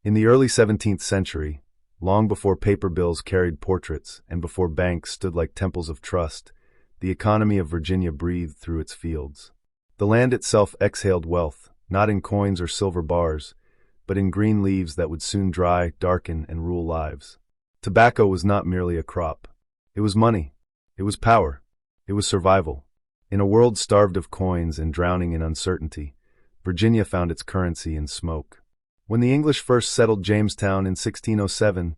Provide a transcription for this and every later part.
In the early 17th century, long before paper bills carried portraits and before banks stood like temples of trust, the economy of Virginia breathed through its fields. The land itself exhaled wealth, not in coins or silver bars, but in green leaves that would soon dry, darken, and rule lives. Tobacco was not merely a crop. It was money. It was power. It was survival. In a world starved of coins and drowning in uncertainty, Virginia found its currency in smoke. When the English first settled Jamestown in 1607,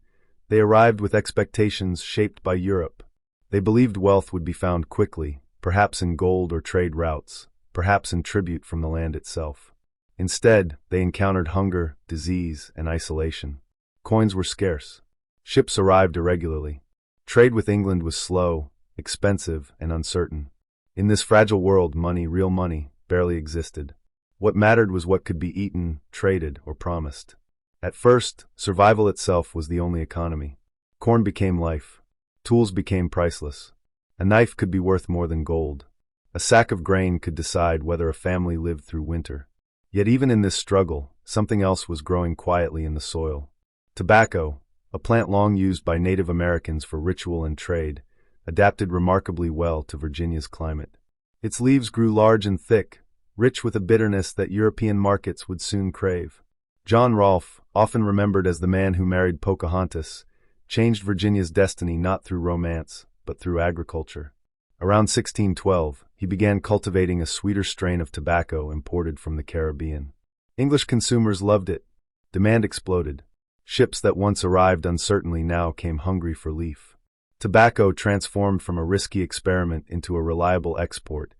they arrived with expectations shaped by Europe. They believed wealth would be found quickly, perhaps in gold or trade routes, perhaps in tribute from the land itself. Instead, they encountered hunger, disease, and isolation. Coins were scarce. Ships arrived irregularly. Trade with England was slow, expensive, and uncertain. In this fragile world, money, real money, barely existed. What mattered was what could be eaten, traded, or promised. At first, survival itself was the only economy. Corn became life. Tools became priceless. A knife could be worth more than gold. A sack of grain could decide whether a family lived through winter. Yet even in this struggle, something else was growing quietly in the soil. Tobacco, a plant long used by Native Americans for ritual and trade, adapted remarkably well to Virginia's climate. Its leaves grew large and thick, rich with a bitterness that European markets would soon crave. John Rolfe, often remembered as the man who married Pocahontas, changed Virginia's destiny not through romance, but through agriculture. Around 1612, he began cultivating a sweeter strain of tobacco imported from the Caribbean. English consumers loved it. Demand exploded. Ships that once arrived uncertainly now came hungry for leaf. Tobacco transformed from a risky experiment into a reliable export,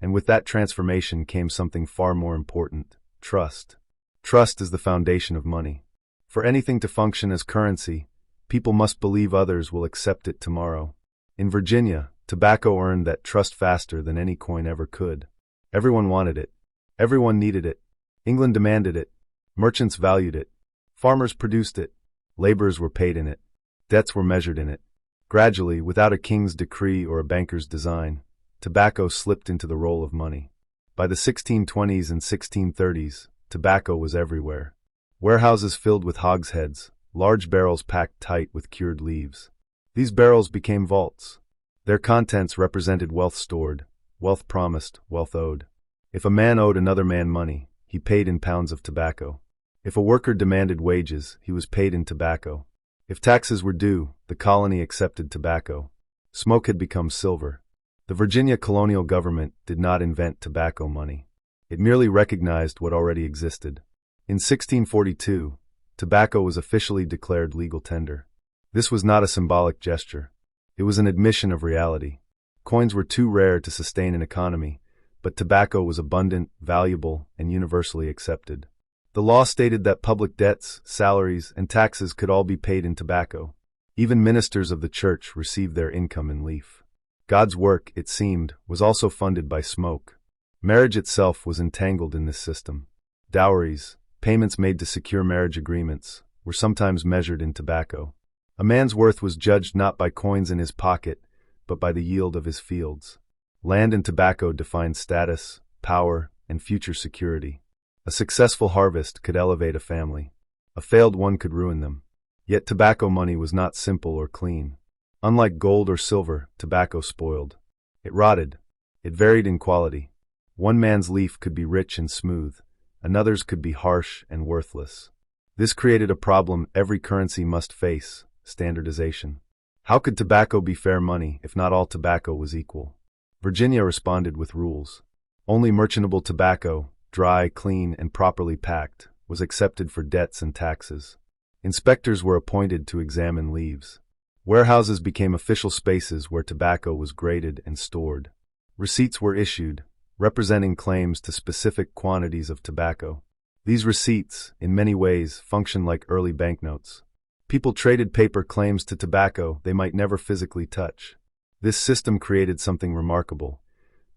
and with that transformation came something far more important: trust. Trust is the foundation of money. For anything to function as currency, people must believe others will accept it tomorrow. In Virginia, tobacco earned that trust faster than any coin ever could. Everyone wanted it. Everyone needed it. England demanded it. Merchants valued it. Farmers produced it. Laborers were paid in it. Debts were measured in it. Gradually, without a king's decree or a banker's design, tobacco slipped into the role of money. By the 1620s and 1630s, tobacco was everywhere. Warehouses filled with hogsheads, large barrels packed tight with cured leaves. These barrels became vaults. Their contents represented wealth stored, wealth promised, wealth owed. If a man owed another man money, he paid in pounds of tobacco. If a worker demanded wages, he was paid in tobacco. If taxes were due, the colony accepted tobacco. Smoke had become silver. The Virginia colonial government did not invent tobacco money. It merely recognized what already existed. In 1642, tobacco was officially declared legal tender. This was not a symbolic gesture. It was an admission of reality. Coins were too rare to sustain an economy, but tobacco was abundant, valuable, and universally accepted. The law stated that public debts, salaries, and taxes could all be paid in tobacco. Even ministers of the church received their income in leaf. God's work, it seemed, was also funded by smoke. Marriage itself was entangled in this system. Dowries, payments made to secure marriage agreements, were sometimes measured in tobacco. A man's worth was judged not by coins in his pocket, but by the yield of his fields. Land and tobacco defined status, power, and future security. A successful harvest could elevate a family. A failed one could ruin them. Yet tobacco money was not simple or clean. Unlike gold or silver, tobacco spoiled. It rotted. It varied in quality. One man's leaf could be rich and smooth. Another's could be harsh and worthless. This created a problem every currency must face: standardization. How could tobacco be fair money if not all tobacco was equal? Virginia responded with rules. Only merchantable tobacco, dry, clean, and properly packed, was accepted for debts and taxes. Inspectors were appointed to examine leaves. Warehouses became official spaces where tobacco was graded and stored. Receipts were issued, representing claims to specific quantities of tobacco. These receipts, in many ways, functioned like early banknotes. People traded paper claims to tobacco they might never physically touch. This system created something remarkable: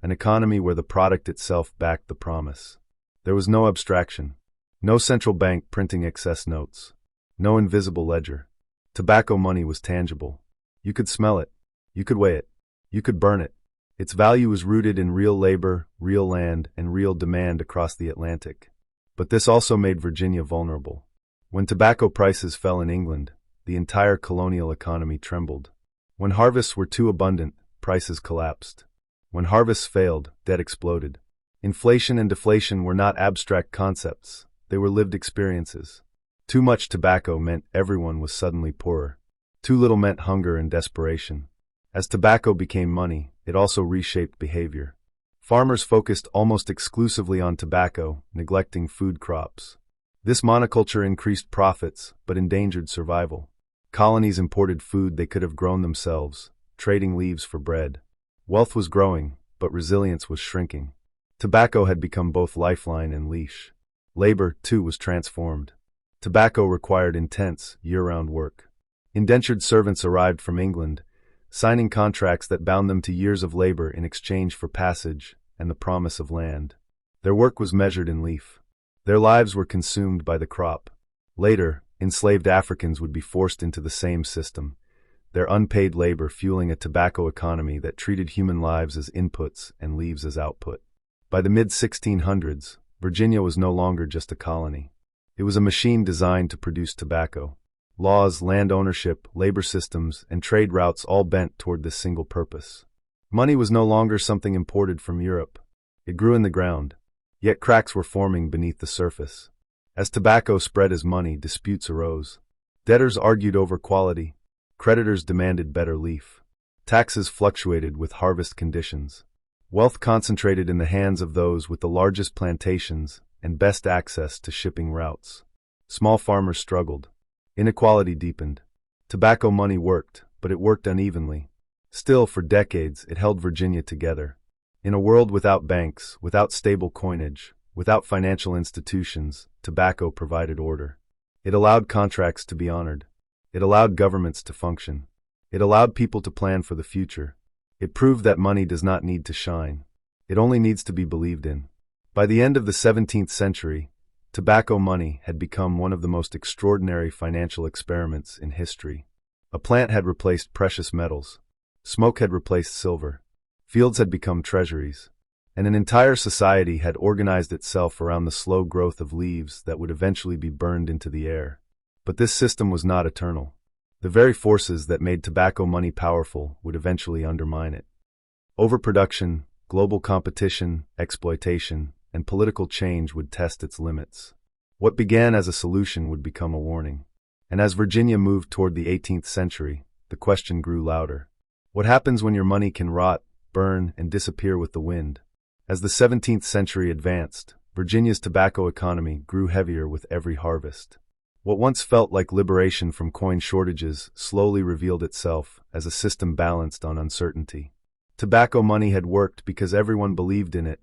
an economy where the product itself backed the promise. There was no abstraction, no central bank printing excess notes, no invisible ledger. Tobacco money was tangible. You could smell it. You could weigh it. You could burn it. Its value was rooted in real labor, real land, and real demand across the Atlantic. But this also made Virginia vulnerable. When tobacco prices fell in England, the entire colonial economy trembled. When harvests were too abundant, prices collapsed. When harvests failed, debt exploded. Inflation and deflation were not abstract concepts, they were lived experiences. Too much tobacco meant everyone was suddenly poorer. Too little meant hunger and desperation. As tobacco became money, it also reshaped behavior. Farmers focused almost exclusively on tobacco, neglecting food crops. This monoculture increased profits, but endangered survival. Colonies imported food they could have grown themselves, trading leaves for bread. Wealth was growing, but resilience was shrinking. Tobacco had become both lifeline and leash. Labor, too, was transformed. Tobacco required intense, year-round work. Indentured servants arrived from England, signing contracts that bound them to years of labor in exchange for passage and the promise of land. Their work was measured in leaf. Their lives were consumed by the crop. Later, enslaved Africans would be forced into the same system, their unpaid labor fueling a tobacco economy that treated human lives as inputs and leaves as output. By the mid-1600s, Virginia was no longer just a colony. It was a machine designed to produce tobacco. Laws, land ownership, labor systems, and trade routes all bent toward this single purpose. Money was no longer something imported from Europe. It grew in the ground. Yet cracks were forming beneath the surface. As tobacco spread as money, disputes arose. Debtors argued over quality. Creditors demanded better leaf. Taxes fluctuated with harvest conditions. Wealth concentrated in the hands of those with the largest plantations and best access to shipping routes. Small farmers struggled. Inequality deepened. Tobacco money worked, but it worked unevenly. Still, for decades, it held Virginia together. In a world without banks, without stable coinage, without financial institutions, tobacco provided order. It allowed contracts to be honored. It allowed governments to function. It allowed people to plan for the future. It proved that money does not need to shine. It only needs to be believed in. By the end of the 17th century, tobacco money had become one of the most extraordinary financial experiments in history. A plant had replaced precious metals. Smoke had replaced silver. Fields had become treasuries. And an entire society had organized itself around the slow growth of leaves that would eventually be burned into the air. But this system was not eternal. The very forces that made tobacco money powerful would eventually undermine it. Overproduction, global competition, exploitation, and political change would test its limits. What began as a solution would become a warning. And as Virginia moved toward the 18th century, the question grew louder. What happens when your money can rot, burn, and disappear with the wind? As the 17th century advanced, Virginia's tobacco economy grew heavier with every harvest. What once felt like liberation from coin shortages slowly revealed itself as a system balanced on uncertainty. Tobacco money had worked because everyone believed in it,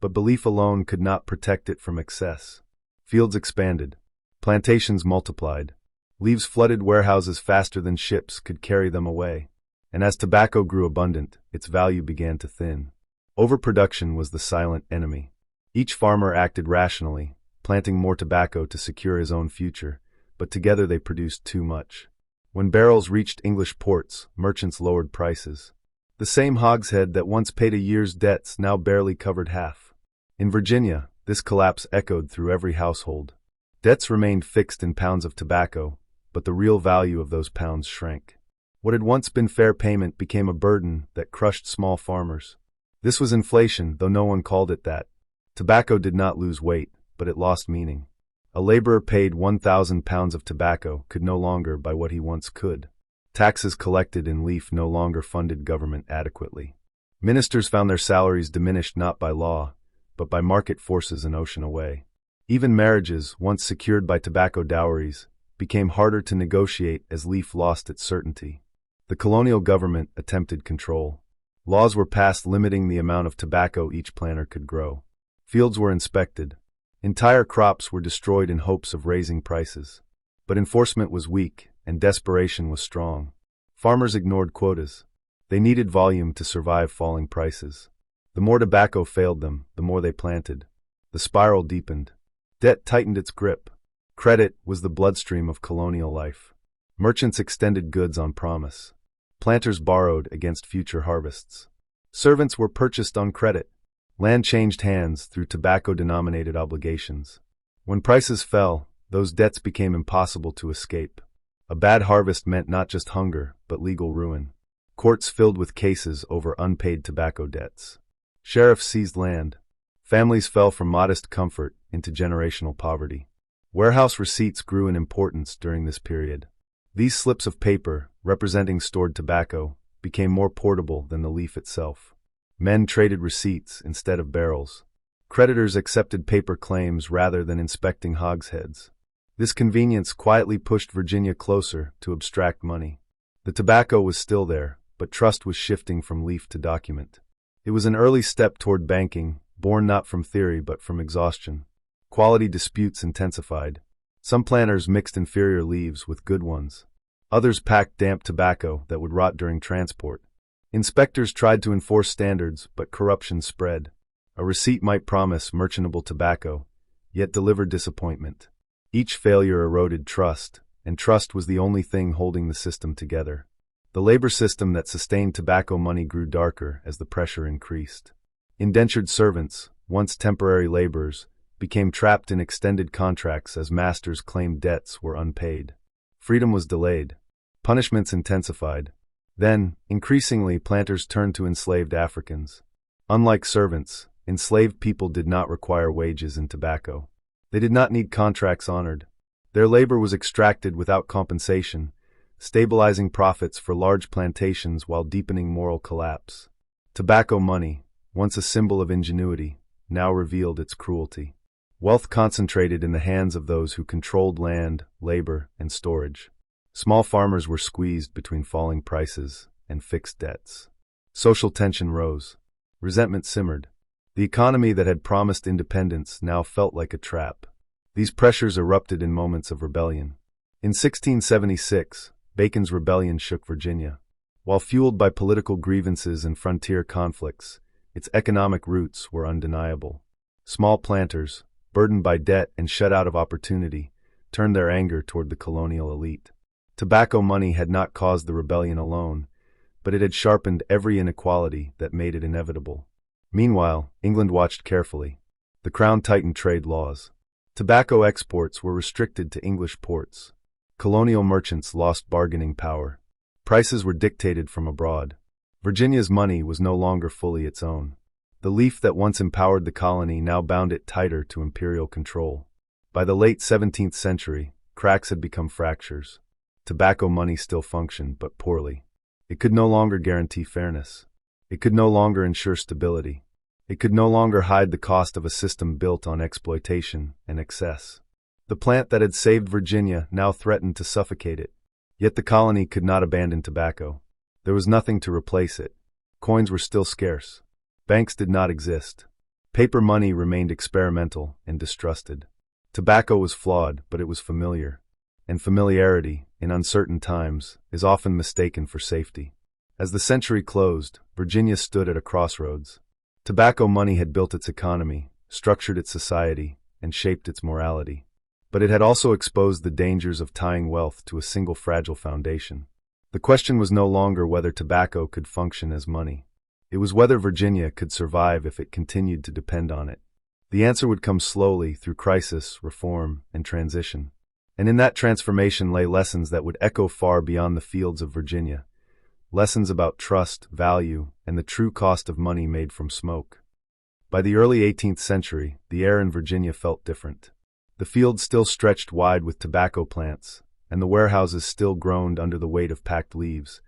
but belief alone could not protect it from excess. Fields expanded. Plantations multiplied. Leaves flooded warehouses faster than ships could carry them away. And as tobacco grew abundant, its value began to thin. Overproduction was the silent enemy. Each farmer acted rationally, planting more tobacco to secure his own future, but together they produced too much. When barrels reached English ports, merchants lowered prices. The same hogshead that once paid a year's debts now barely covered half. In Virginia, this collapse echoed through every household. Debts remained fixed in pounds of tobacco, but the real value of those pounds shrank. What had once been fair payment became a burden that crushed small farmers. This was inflation, though no one called it that. Tobacco did not lose weight, but it lost meaning. A laborer paid 1,000 pounds of tobacco could no longer buy what he once could. Taxes collected in leaf no longer funded government adequately. Ministers found their salaries diminished not by law, but by market forces an ocean away. Even marriages, once secured by tobacco dowries, became harder to negotiate as leaf lost its certainty. The colonial government attempted control. Laws were passed limiting the amount of tobacco each planter could grow. Fields were inspected. Entire crops were destroyed in hopes of raising prices. But enforcement was weak, and desperation was strong. Farmers ignored quotas. They needed volume to survive falling prices. The more tobacco failed them, the more they planted. The spiral deepened. Debt tightened its grip. Credit was the bloodstream of colonial life. Merchants extended goods on promise. Planters borrowed against future harvests. Servants were purchased on credit. Land changed hands through tobacco-denominated obligations. When prices fell, those debts became impossible to escape. A bad harvest meant not just hunger, but legal ruin. Courts filled with cases over unpaid tobacco debts. Sheriffs seized land. Families fell from modest comfort into generational poverty. Warehouse receipts grew in importance during this period. These slips of paper, representing stored tobacco, became more portable than the leaf itself. Men traded receipts instead of barrels. Creditors accepted paper claims rather than inspecting hogsheads. This convenience quietly pushed Virginia closer to abstract money. The tobacco was still there, but trust was shifting from leaf to document. It was an early step toward banking, born not from theory but from exhaustion. Quality disputes intensified. Some planters mixed inferior leaves with good ones. Others packed damp tobacco that would rot during transport. Inspectors tried to enforce standards, but corruption spread. A receipt might promise merchantable tobacco, yet deliver disappointment. Each failure eroded trust, and trust was the only thing holding the system together. The labor system that sustained tobacco money grew darker as the pressure increased. Indentured servants, once temporary laborers, became trapped in extended contracts as masters claimed debts were unpaid. Freedom was delayed. Punishments intensified. Then, increasingly, planters turned to enslaved Africans. Unlike servants, enslaved people did not require wages in tobacco. They did not need contracts honored. Their labor was extracted without compensation, stabilizing profits for large plantations while deepening moral collapse. Tobacco money, once a symbol of ingenuity, now revealed its cruelty. Wealth concentrated in the hands of those who controlled land, labor, and storage. Small farmers were squeezed between falling prices and fixed debts. Social tension rose. Resentment simmered. The economy that had promised independence now felt like a trap. These pressures erupted in moments of rebellion. In 1676, Bacon's rebellion shook Virginia. While fueled by political grievances and frontier conflicts, its economic roots were undeniable. Small planters, burdened by debt and shut out of opportunity, turned their anger toward the colonial elite. Tobacco money had not caused the rebellion alone, but it had sharpened every inequality that made it inevitable. Meanwhile, England watched carefully. The Crown tightened trade laws. Tobacco exports were restricted to English ports. Colonial merchants lost bargaining power. Prices were dictated from abroad. Virginia's money was no longer fully its own. The leaf that once empowered the colony now bound it tighter to imperial control. By the late 17th century, cracks had become fractures. Tobacco money still functioned, but poorly. It could no longer guarantee fairness. It could no longer ensure stability. It could no longer hide the cost of a system built on exploitation and excess. The plant that had saved Virginia now threatened to suffocate it. Yet the colony could not abandon tobacco. There was nothing to replace it. Coins were still scarce. Banks did not exist. Paper money remained experimental and distrusted. Tobacco was flawed, but it was familiar. And familiarity, in uncertain times, is often mistaken for safety. As the century closed, Virginia stood at a crossroads. Tobacco money had built its economy, structured its society, and shaped its morality. But it had also exposed the dangers of tying wealth to a single fragile foundation. The question was no longer whether tobacco could function as money. It was whether Virginia could survive if it continued to depend on it. The answer would come slowly through crisis, reform, and transition. And in that transformation lay lessons that would echo far beyond the fields of Virginia. Lessons about trust, value, and the true cost of money made from smoke. By the early 18th century, the air in Virginia felt different. The fields still stretched wide with tobacco plants, and the warehouses still groaned under the weight of packed leaves,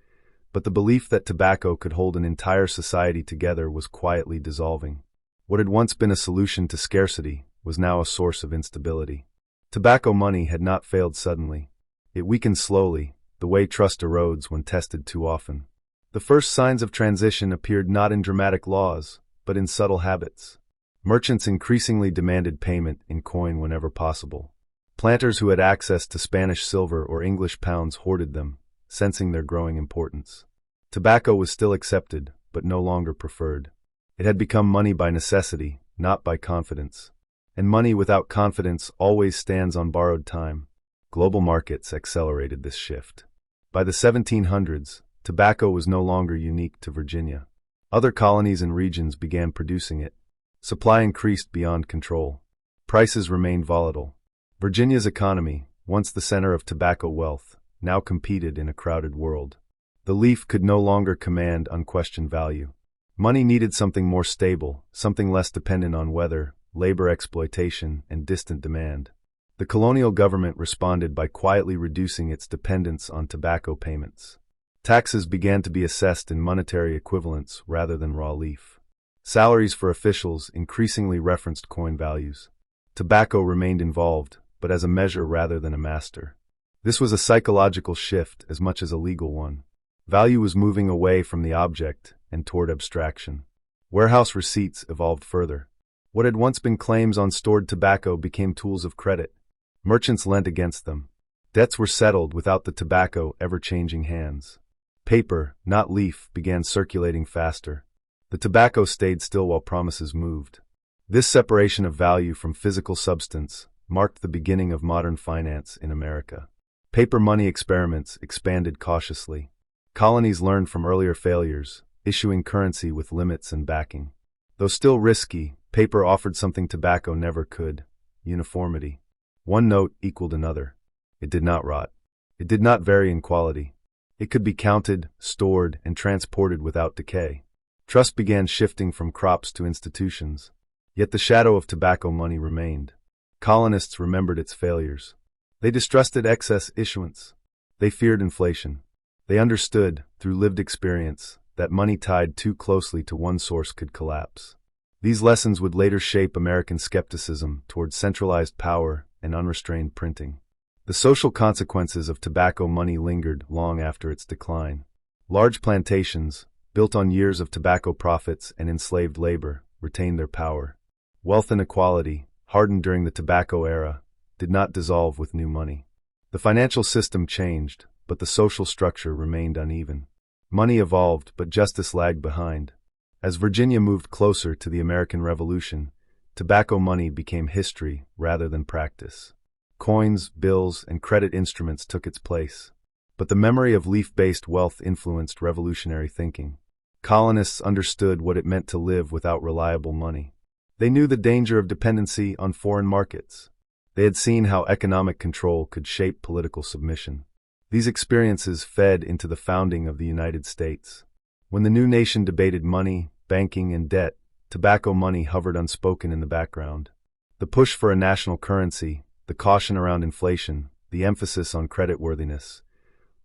but the belief that tobacco could hold an entire society together was quietly dissolving. What had once been a solution to scarcity was now a source of instability. Tobacco money had not failed suddenly. It weakened slowly, the way trust erodes when tested too often. The first signs of transition appeared not in dramatic laws, but in subtle habits. Merchants increasingly demanded payment in coin whenever possible. Planters who had access to Spanish silver or English pounds hoarded them, sensing their growing importance. Tobacco was still accepted, but no longer preferred. It had become money by necessity, not by confidence. And money without confidence always stands on borrowed time. Global markets accelerated this shift. By the 1700s, tobacco was no longer unique to Virginia. Other colonies and regions began producing it. Supply increased beyond control. Prices remained volatile. Virginia's economy, once the center of tobacco wealth, now competed in a crowded world. The leaf could no longer command unquestioned value. Money needed something more stable, something less dependent on weather, labor exploitation, and distant demand. The colonial government responded by quietly reducing its dependence on tobacco payments. Taxes began to be assessed in monetary equivalents rather than raw leaf. Salaries for officials increasingly referenced coin values. Tobacco remained involved, but as a measure rather than a master. This was a psychological shift as much as a legal one. Value was moving away from the object and toward abstraction. Warehouse receipts evolved further. What had once been claims on stored tobacco became tools of credit. Merchants lent against them. Debts were settled without the tobacco ever changing hands. Paper, not leaf, began circulating faster. The tobacco stayed still while promises moved. This separation of value from physical substance marked the beginning of modern finance in America. Paper money experiments expanded cautiously. Colonies learned from earlier failures, issuing currency with limits and backing. Though still risky, paper offered something tobacco never could: uniformity. One note equaled another. It did not rot. It did not vary in quality. It could be counted, stored, and transported without decay. Trust began shifting from crops to institutions. Yet the shadow of tobacco money remained. Colonists remembered its failures. They distrusted excess issuance. They feared inflation. They understood, through lived experience, that money tied too closely to one source could collapse. These lessons would later shape American skepticism toward centralized power and unrestrained printing. The social consequences of tobacco money lingered long after its decline. Large plantations, built on years of tobacco profits and enslaved labor, retained their power. Wealth inequality, hardened during the tobacco era, did not dissolve with new money. The financial system changed, but the social structure remained uneven. Money evolved, but justice lagged behind. As Virginia moved closer to the American Revolution, tobacco money became history rather than practice. Coins, bills, and credit instruments took its place. But the memory of leaf-based wealth influenced revolutionary thinking. Colonists understood what it meant to live without reliable money. They knew the danger of dependency on foreign markets. They had seen how economic control could shape political submission. These experiences fed into the founding of the United States. When the new nation debated money, banking, and debt, tobacco money hovered unspoken in the background. The push for a national currency, the caution around inflation, the emphasis on creditworthiness,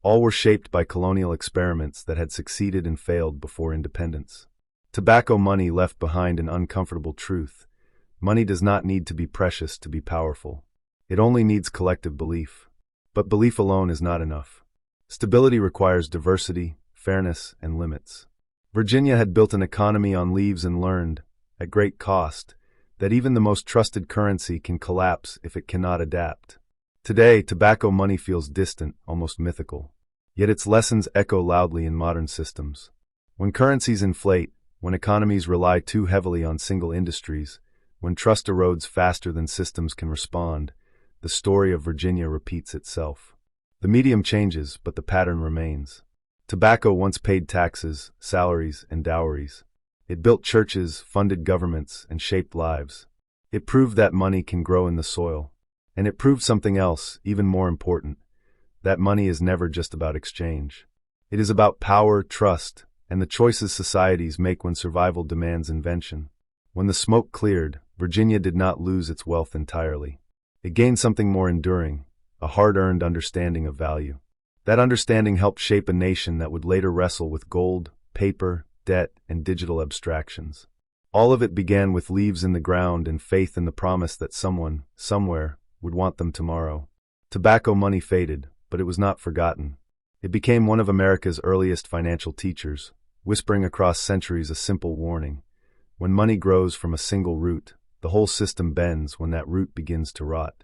all were shaped by colonial experiments that had succeeded and failed before independence. Tobacco money left behind an uncomfortable truth. Money does not need to be precious to be powerful. It only needs collective belief. But belief alone is not enough. Stability requires diversity, fairness, and limits. Virginia had built an economy on leaves and learned, at great cost, that even the most trusted currency can collapse if it cannot adapt. Today, tobacco money feels distant, almost mythical. Yet its lessons echo loudly in modern systems. When currencies inflate, when economies rely too heavily on single industries, when trust erodes faster than systems can respond, the story of Virginia repeats itself. The medium changes, but the pattern remains. Tobacco once paid taxes, salaries, and dowries. It built churches, funded governments, and shaped lives. It proved that money can grow in the soil. And it proved something else, even more important: that money is never just about exchange. It is about power, trust, and the choices societies make when survival demands invention. When the smoke cleared, Virginia did not lose its wealth entirely. It gained something more enduring, a hard-earned understanding of value. That understanding helped shape a nation that would later wrestle with gold, paper, debt, and digital abstractions. All of it began with leaves in the ground and faith in the promise that someone, somewhere, would want them tomorrow. Tobacco money faded, but it was not forgotten. It became one of America's earliest financial teachers, whispering across centuries a simple warning: when money grows from a single root, the whole system bends when that root begins to rot.